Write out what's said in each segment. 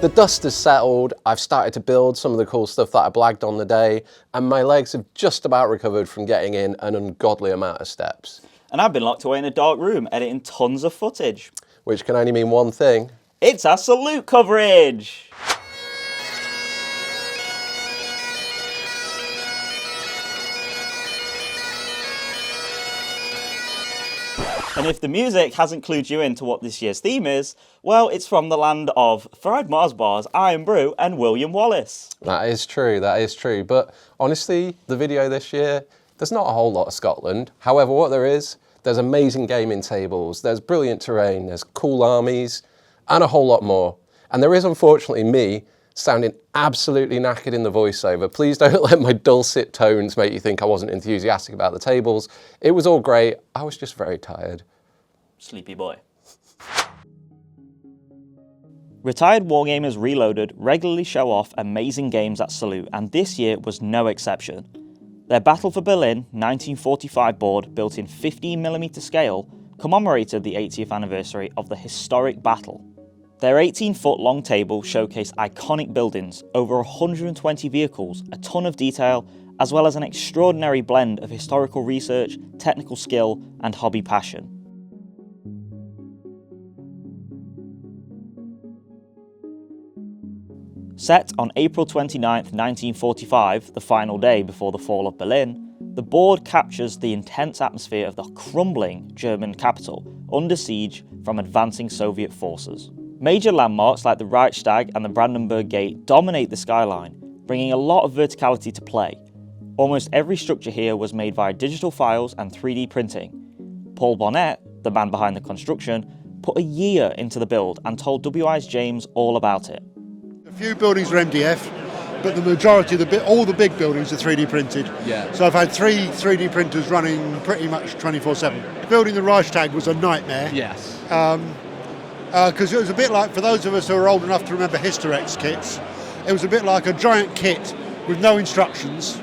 The dust has settled, I've started to build some of the cool stuff that I blagged on the day, and my legs have just about recovered from getting in an ungodly amount of steps. And I've been locked away in a dark room editing tons of footage. Which can only mean one thing. It's our Salute coverage! And if the music hasn't clued you into what this year's theme is, well, it's from the land of fried Mars bars, Iron Brew, and William Wallace. That is true. But honestly, the video this year, there's not a whole lot of Scotland. However, what there is, there's amazing gaming tables, there's brilliant terrain, there's cool armies, and a whole lot more. And there is, unfortunately, me sounding absolutely knackered in the voiceover. Please don't let my dulcet tones make you think I wasn't enthusiastic about the tables. It was all great, I was just very tired. Sleepy boy. Retired Wargamers Reloaded regularly show off amazing games at Salute, and this year was no exception. Their Battle for Berlin 1945 board, built in 15mm scale, commemorated the 80th anniversary of the historic battle. Their 18-foot long table showcased iconic buildings, over 120 vehicles, a ton of detail, as well as an extraordinary blend of historical research, technical skill, and hobby passion. Set on April 29, 1945, the final day before the fall of Berlin, the board captures the intense atmosphere of the crumbling German capital, under siege from advancing Soviet forces. Major landmarks like the Reichstag and the Brandenburg Gate dominate the skyline, bringing a lot of verticality to play. Almost every structure here was made via digital files and 3D printing. Paul Bonnet, the man behind the construction, put a year into the build and told WI's James all about it. A few buildings are MDF, but the majority of all the big buildings are 3D printed. Yeah. So I've had 3 3D printers running pretty much 24/7. Building the Reichstag was a nightmare. Yes. Because it was a bit like, for those of us who are old enough to remember Hysterex kits, it was a bit like a giant kit with no instructions,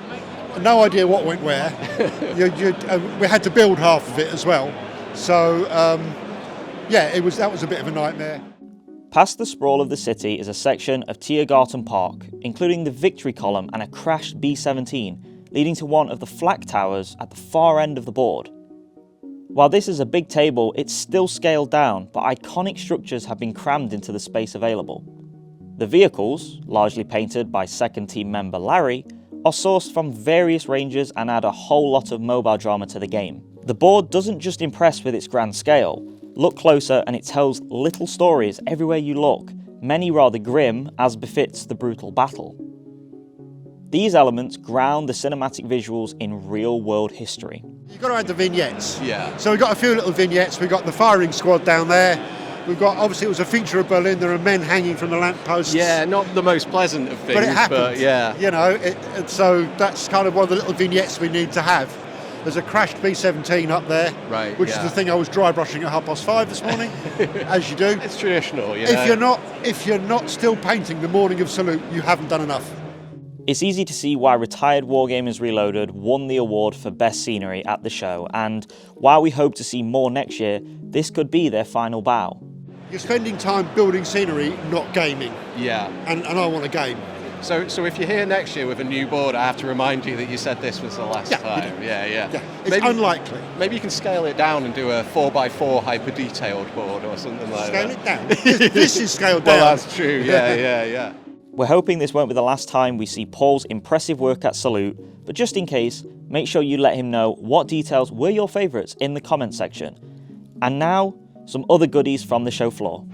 no idea what went where. We had to build half of it as well. So, that was a bit of a nightmare. Past the sprawl of the city is a section of Tiergarten Park, including the Victory Column and a crashed B-17, leading to one of the flak towers at the far end of the board. While this is a big table, it's still scaled down, but iconic structures have been crammed into the space available. The vehicles, largely painted by second team member Larry, are sourced from various ranges and add a whole lot of mobile drama to the game. The board doesn't just impress with its grand scale. Look closer and it tells little stories everywhere you look, many rather grim, as befits the brutal battle. These elements ground the cinematic visuals in real-world history. You've got to add the vignettes. Yeah. So we've got a few little vignettes. We've got the firing squad down there. We've got, obviously it was a feature of Berlin, there are men hanging from the lampposts. Yeah, not the most pleasant of things, but it happened. But yeah. You know, so that's kind of one of the little vignettes we need to have. There's a crashed B-17 up there, right, which is the thing I was dry brushing at 5:30 this morning, as you do. It's traditional, If you're not still painting the morning of Salute, you haven't done enough. It's easy to see why Retired Wargamers Reloaded won the award for Best Scenery at the show, and while we hope to see more next year, this could be their final bow. You're spending time building scenery, not gaming. Yeah. And I want a game. So if you're here next year with a new board, I have to remind you that you said this was the last time. Yeah. It's unlikely. Maybe you can scale it down and do a 4x4 hyper-detailed board or something like Scale that. it down. This is scaled down. Well, that's true. Yeah. We're hoping this won't be the last time we see Paul's impressive work at Salute, but just in case, make sure you let him know what details were your favourites in the comment section. And now, some other goodies from the show floor.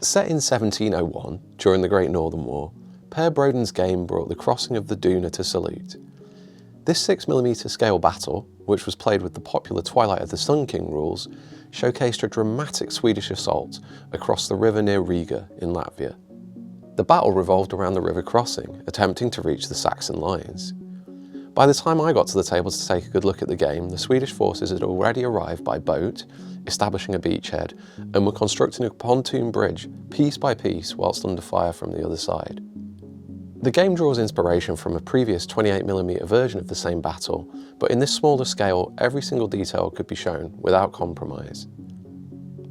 Set in 1701, during the Great Northern War, Per Broden's game brought the crossing of the Duna to salute. This 6mm scale battle, which was played with the popular Twilight of the Sun King rules, showcased a dramatic Swedish assault across the river near Riga in Latvia. The battle revolved around the river crossing, attempting to reach the Saxon lines. By the time I got to the table to take a good look at the game, the Swedish forces had already arrived by boat, establishing a beachhead, and were constructing a pontoon bridge piece by piece whilst under fire from the other side. The game draws inspiration from a previous 28mm version of the same battle, but in this smaller scale, every single detail could be shown without compromise.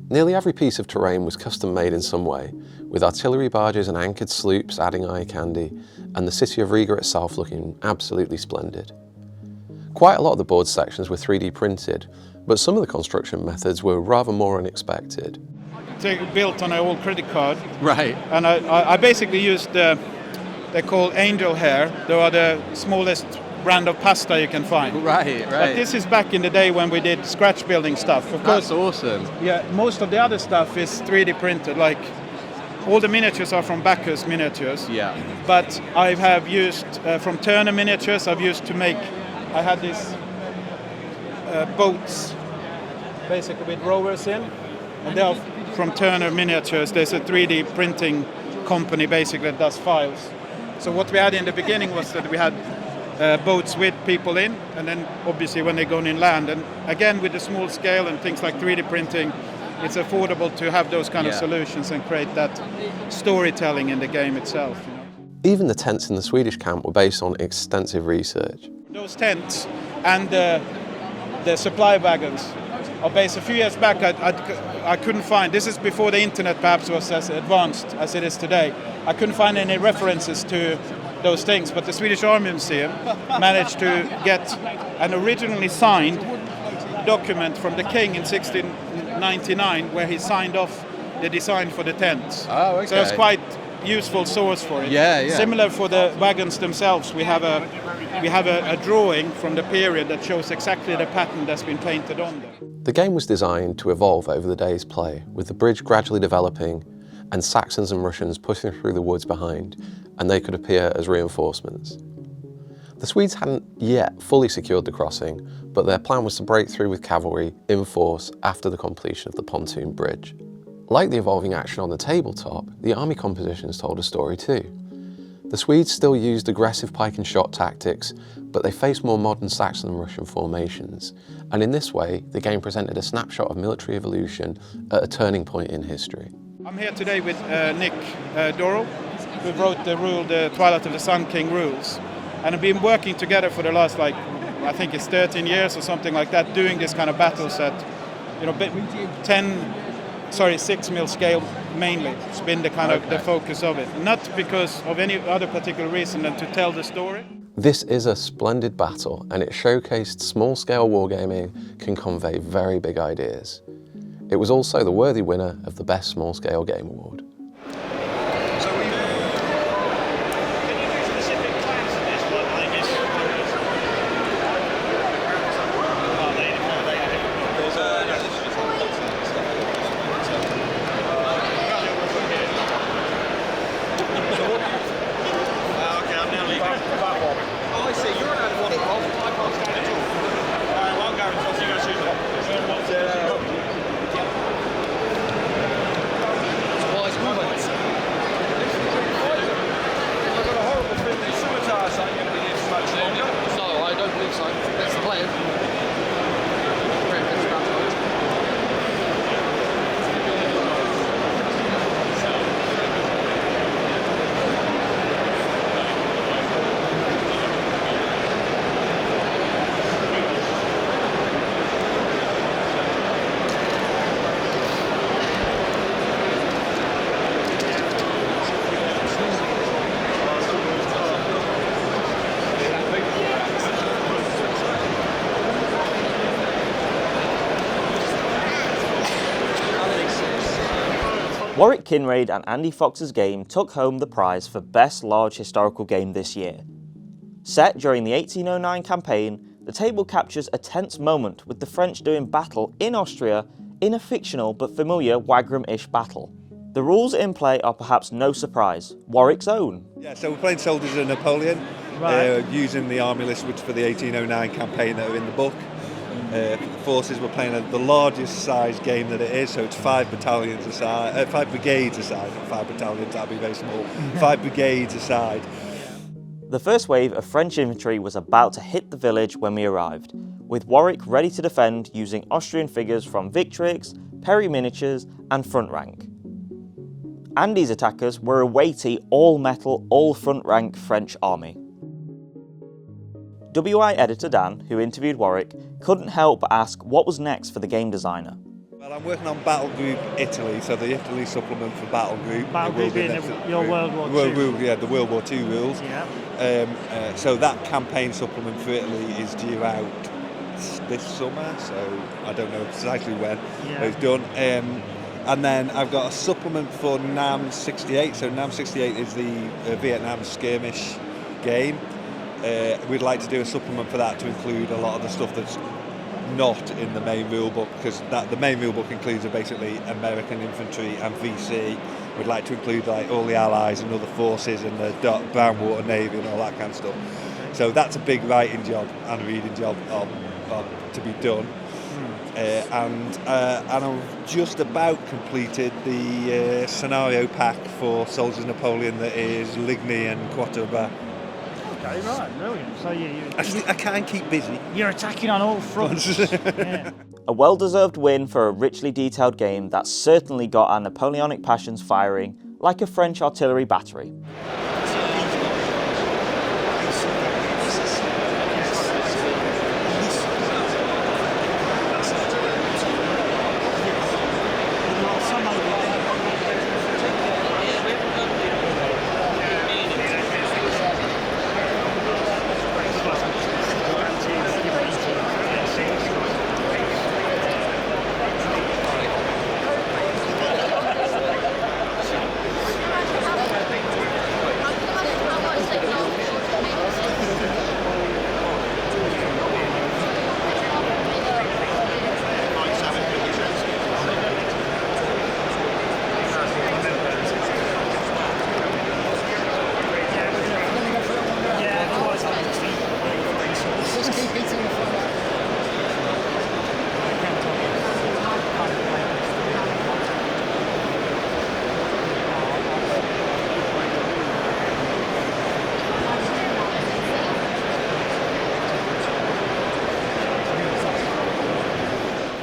Nearly every piece of terrain was custom made in some way, with artillery barges and anchored sloops adding eye candy, and the city of Riga itself looking absolutely splendid. Quite a lot of the board sections were 3D printed, but some of the construction methods were rather more unexpected. It's built on an old credit card. Right. And I basically used they're called angel hair. They are the smallest brand of pasta you can find. Right. But this is back in the day when we did scratch building stuff. Of course, awesome. yeah, most of the other stuff is 3D printed. Like all the miniatures are from Bacchus Miniatures. Yeah. But I have used from Turner Miniatures. I had these boats, basically with rowers in, and they are from Turner Miniatures. There's a 3D printing company basically that does files. So what we had in the beginning was that we had boats with people in, and then obviously when they're going inland, and again with the small scale and things like 3D printing, it's affordable to have those kind of solutions and create that storytelling in the game itself. You know? Even the tents in the Swedish camp were based on extensive research. Those tents and the supply wagons are based. A few years back I couldn't find, this is before the internet perhaps was as advanced as it is today, I couldn't find any references to those things, but the Swedish Army Museum managed to get an originally signed document from the king in 1699 where he signed off the design for the tents. Oh, okay. So it's quite useful source for it. Yeah. Similar for the wagons themselves, we have a drawing from the period that shows exactly the pattern that's been painted on them. The game was designed to evolve over the day's play, with the bridge gradually developing and Saxons and Russians pushing through the woods behind, and they could appear as reinforcements. The Swedes hadn't yet fully secured the crossing, but their plan was to break through with cavalry in force after the completion of the pontoon bridge. Like the evolving action on the tabletop, the army compositions told a story too. The Swedes still used aggressive pike and shot tactics, but they faced more modern Saxon and Russian formations, and in this way, the game presented a snapshot of military evolution at a turning point in history. I'm here today with Nick Dorrell, who wrote the Twilight of the Sun King rules, and have been working together for the last, I think it's 13 years or something like that, doing this kind of battle set, 6mm scale mainly. It's been the kind of the focus of it, not because of any other particular reason than to tell the story. This is a splendid battle, and it showcased small-scale wargaming can convey very big ideas. It was also the worthy winner of the Best Small-Scale Game Award. Warwick Kinraid and Andy Fox's game took home the prize for Best Large Historical Game this year. Set during the 1809 campaign, the table captures a tense moment with the French doing battle in Austria in a fictional but familiar Wagram-ish battle. The rules in play are perhaps no surprise, Warwick's own. Yeah, so we're playing Soldiers of Napoleon, using the army list which for the 1809 campaign that are in the book. For the forces, we're playing the largest size game that it is, so it's 5 battalions aside, 5 brigades aside, not 5 battalions, that'd be very small, 5 brigades aside. The first wave of French infantry was about to hit the village when we arrived, with Warwick ready to defend using Austrian figures from Victrix, Perry Miniatures and Front Rank. Andy's attackers were a weighty, all-metal, all-front rank French army. WI editor Dan, who interviewed Warwick, couldn't help but ask what was next for the game designer. Well, I'm working on Battle Group Italy, so the Italy supplement for Battle Group. Battle Group being your World War II. Yeah, the World War II rules. Yeah. So that campaign supplement for Italy is due out this summer, so I don't know precisely when it's done. And then I've got a supplement for NAM 68. So NAM 68 is the Vietnam skirmish game. We'd like to do a supplement for that to include a lot of the stuff that's not in the main rule book, because the main rule book includes basically American infantry and VC. We'd like to include like all the allies and other forces and the Brown Water Navy and all that kind of stuff. So that's a big writing job and a reading job to be done. And I've just about completed the scenario pack for Soldiers of Napoleon that is Ligny and Quatre Bras. Okay, right, brilliant. So I can't keep busy. you're attacking on all fronts. Yeah. A well-deserved win for a richly detailed game that certainly got our Napoleonic passions firing like a French artillery battery.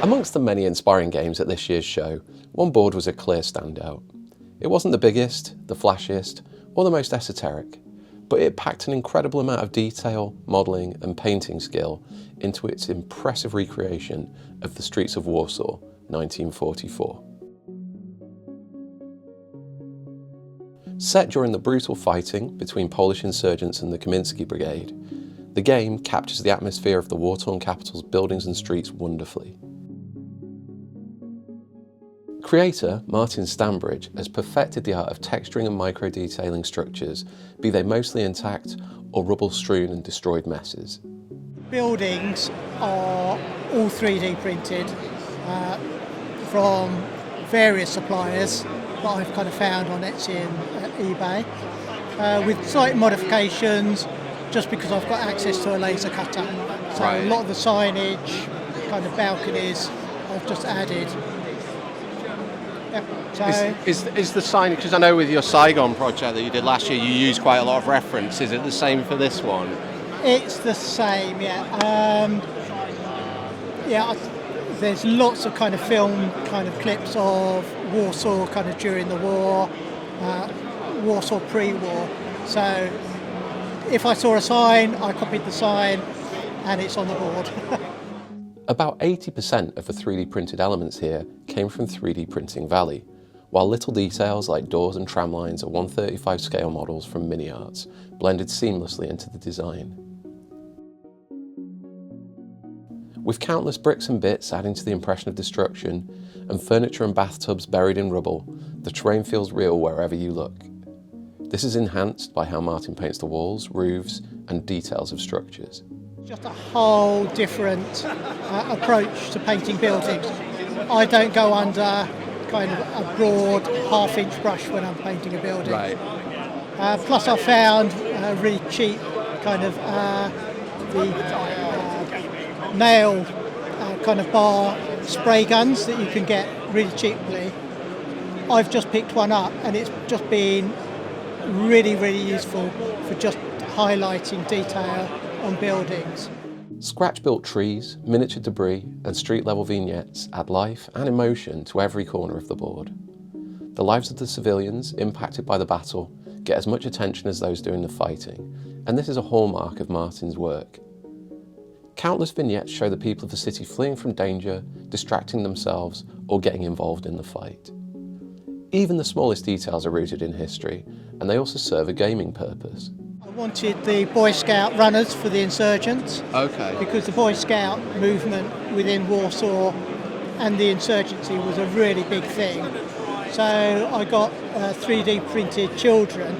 Amongst the many inspiring games at this year's show, one board was a clear standout. It wasn't the biggest, the flashiest, or the most esoteric, but it packed an incredible amount of detail, modelling and painting skill into its impressive recreation of the streets of Warsaw, 1944. Set during the brutal fighting between Polish insurgents and the Kamiński Brigade, the game captures the atmosphere of the war-torn capital's buildings and streets wonderfully. Creator Martin Stanbridge has perfected the art of texturing and micro-detailing structures, be they mostly intact or rubble-strewn and destroyed messes. Buildings are all 3D printed from various suppliers that I've kind of found on Etsy and eBay, with slight modifications just because I've got access to a laser cutter. So a lot of the signage, kind of balconies, I've just added. So is the sign, because I know with your Saigon project that you did last year, you used quite a lot of reference. Is it the same for this one? it's the same, yeah. There's lots of kind of film kind of clips of Warsaw kind of during the war, Warsaw pre-war. So if I saw a sign, I copied the sign and it's on the board. About 80% of the 3D printed elements here came from 3D Printing Valley, while little details like doors and tram lines are 1/35 scale models from MiniArts blended seamlessly into the design. With countless bricks and bits adding to the impression of destruction, and furniture and bathtubs buried in rubble, the terrain feels real wherever you look. This is enhanced by how Martin paints the walls, roofs, and details of structures. Just a whole different approach to painting buildings. I don't go under kind of a broad half-inch brush when I'm painting a building. Right. Plus I found really cheap kind of the nail kind of bar spray guns that you can get really cheaply. I've just picked one up and it's just been really, really useful for just highlighting detail on buildings. Scratch-built trees, miniature debris and street-level vignettes add life and emotion to every corner of the board. The lives of the civilians impacted by the battle get as much attention as those doing the fighting, and this is a hallmark of Martin's work. Countless vignettes show the people of the city fleeing from danger, distracting themselves, or getting involved in the fight. Even the smallest details are rooted in history, and they also serve a gaming purpose. I wanted the Boy Scout runners for the insurgents. Okay. Because the Boy Scout movement within Warsaw and the insurgency was a really big thing. So I got 3D printed children.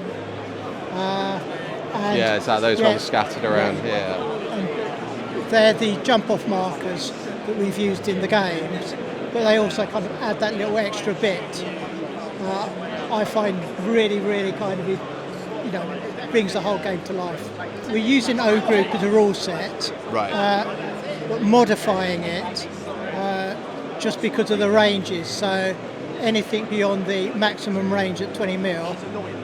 And Is that those ones scattered around here? And they're the jump-off markers that we've used in the games, but they also kind of add that little extra bit. I find really, really kind of, brings the whole game to life. We're using O Group as a rule set, but modifying it just because of the ranges. So anything beyond the maximum range at 20 mil,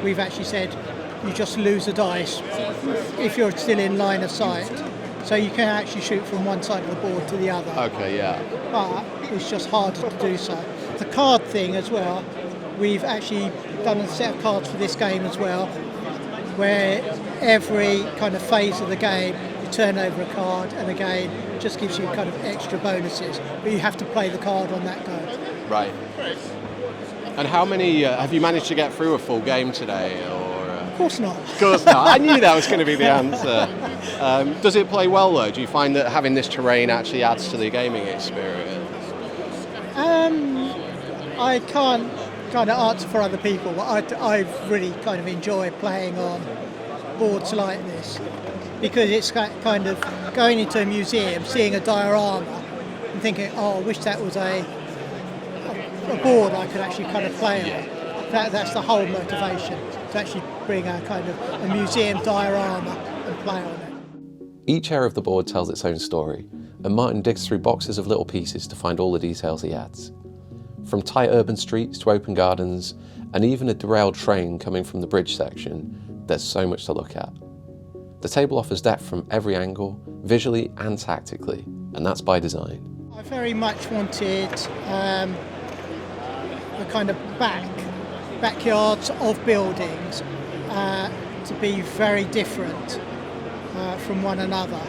we've actually said you just lose a dice if you're still in line of sight. So you can actually shoot from one side of the board to the other. Okay, yeah. But it's just harder to do so. The card thing as well, we've actually done a set of cards for this game as well, where every kind of phase of the game you turn over a card, and again just gives you kind of extra bonuses, but you have to play the card on that go. Right. And how many have you managed to get through a full game today? Of course not. Of course not. I knew that was going to be the answer. Does it play well though? Do you find that having this terrain actually adds to the gaming experience? I can't kind of answer for other people, but I really kind of enjoy playing on boards like this, because it's kind of going into a museum, seeing a diorama and thinking, oh, I wish that was a board I could actually kind of play on. That's the whole motivation, to actually bring a kind of a museum diorama and play on it. Each area of the board tells its own story, and Martin digs through boxes of little pieces to find all the details he adds. From tight urban streets to open gardens, and even a derailed train coming from the bridge section, there's so much to look at. The table offers depth from every angle, visually and tactically, and that's by design. I very much wanted a kind of backyards of buildings to be very different from one another.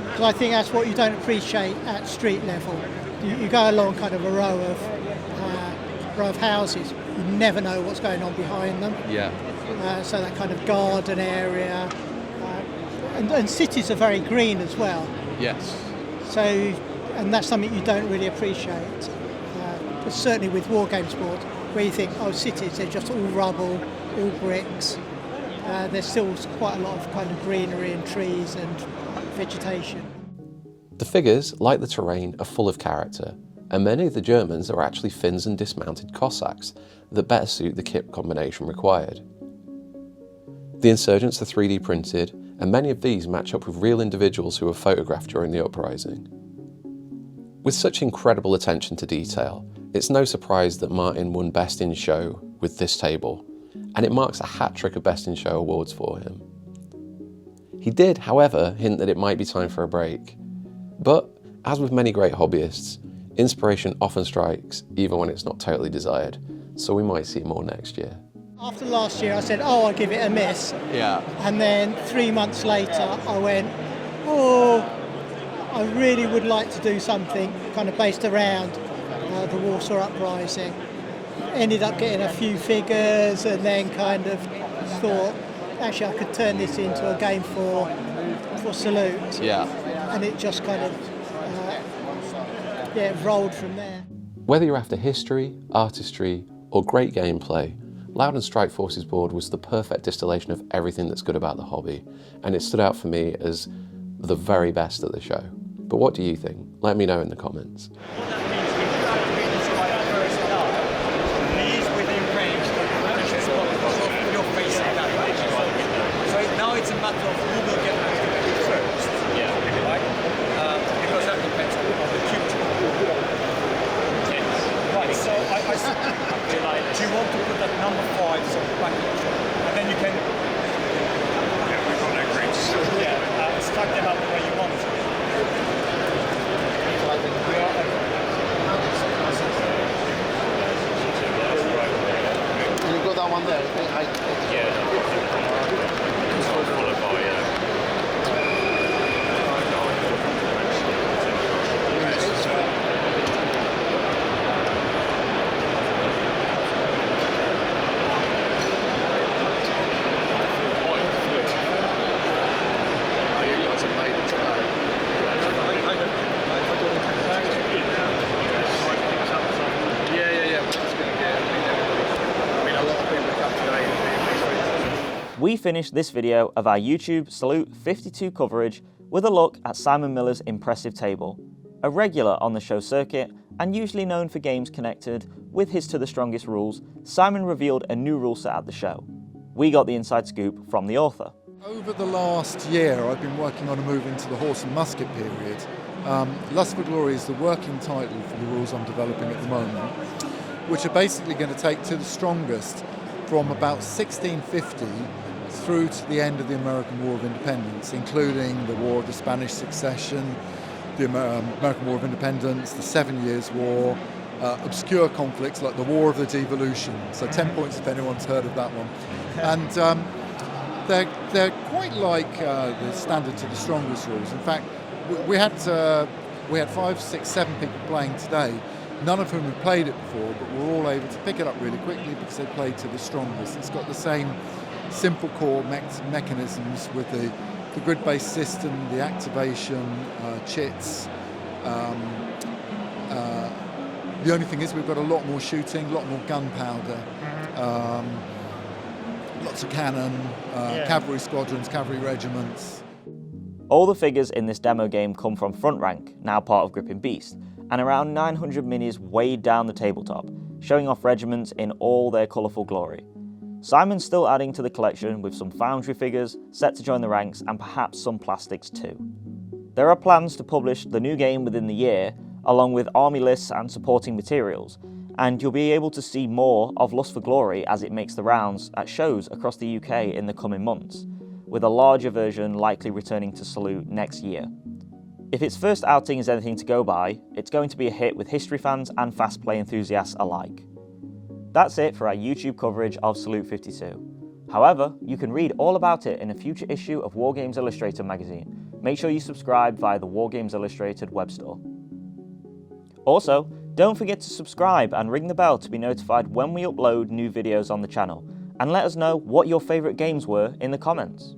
Because I think that's what you don't appreciate at street level. You go along kind of a row of houses, you never know what's going on behind them. Yeah. So that kind of garden area, and cities are very green as well. Yes. So, and that's something you don't really appreciate. But certainly with war game sport, where you think, oh, cities, they're just all rubble, all bricks. There's still quite a lot of kind of greenery and trees and vegetation. The figures, like the terrain, are full of character, and many of the Germans are actually Finns and dismounted Cossacks that better suit the kit combination required. The insurgents are 3D printed, and many of these match up with real individuals who were photographed during the uprising. With such incredible attention to detail, it's no surprise that Martin won Best in Show with this table, and it marks a hat-trick of Best in Show awards for him. He did, however, hint that it might be time for a break. But, as with many great hobbyists, inspiration often strikes even when it's not totally desired, so we might see more next year. After last year I said, oh, I'll give it a miss. Yeah. And then 3 months later I went, oh, I really would like to do something kind of based around the Warsaw Uprising. Ended up getting a few figures and then kind of thought, actually I could turn this into a game for Salute. Yeah. And it just kind of rolled from there. Whether you're after history, artistry, or great gameplay, Loud and Strike Force's board was the perfect distillation of everything that's good about the hobby, and it stood out for me as the very best at the show. But what do you think? Let me know in the comments. we finish this video of our YouTube Salute 52 coverage with a look at Simon Miller's impressive table. A regular on the show circuit and usually known for games connected with his To the Strongest rules, Simon revealed a new rule set at the show. We got the inside scoop from the author. Over the last year, I've been working on a move into the horse and musket period. Lust for Glory is the working title for the rules I'm developing at the moment, which are basically going to take To the Strongest from about 1650 through to the end of the American War of Independence, including the War of the Spanish Succession, the American War of Independence, the 7 Years' War, obscure conflicts like the War of the Devolution. So 10 points if anyone's heard of that one. And they're quite like the standard To the Strongest rules. In fact, we had 5, 6, 7 people playing today, none of whom had played it before, but we're all able to pick it up really quickly because they played To the Strongest. It's got the same simple core mechanisms with the grid-based system, the activation, chits. The only thing is we've got a lot more shooting, a lot more gunpowder, lots of cannon, cavalry squadrons, cavalry regiments. All the figures in this demo game come from Front Rank, now part of Gripping Beast, and around 900 minis weighed down the tabletop, showing off regiments in all their colourful glory. Simon's still adding to the collection with some Foundry figures set to join the ranks and perhaps some plastics too. There are plans to publish the new game within the year, along with army lists and supporting materials, and you'll be able to see more of Lust for Glory as it makes the rounds at shows across the UK in the coming months, with a larger version likely returning to Salute next year. If its first outing is anything to go by, it's going to be a hit with history fans and fast play enthusiasts alike. That's it for our YouTube coverage of Salute 52. However, you can read all about it in a future issue of Wargames Illustrated magazine. Make sure you subscribe via the Wargames Illustrated web store. Also, don't forget to subscribe and ring the bell to be notified when we upload new videos on the channel, and let us know what your favourite games were in the comments.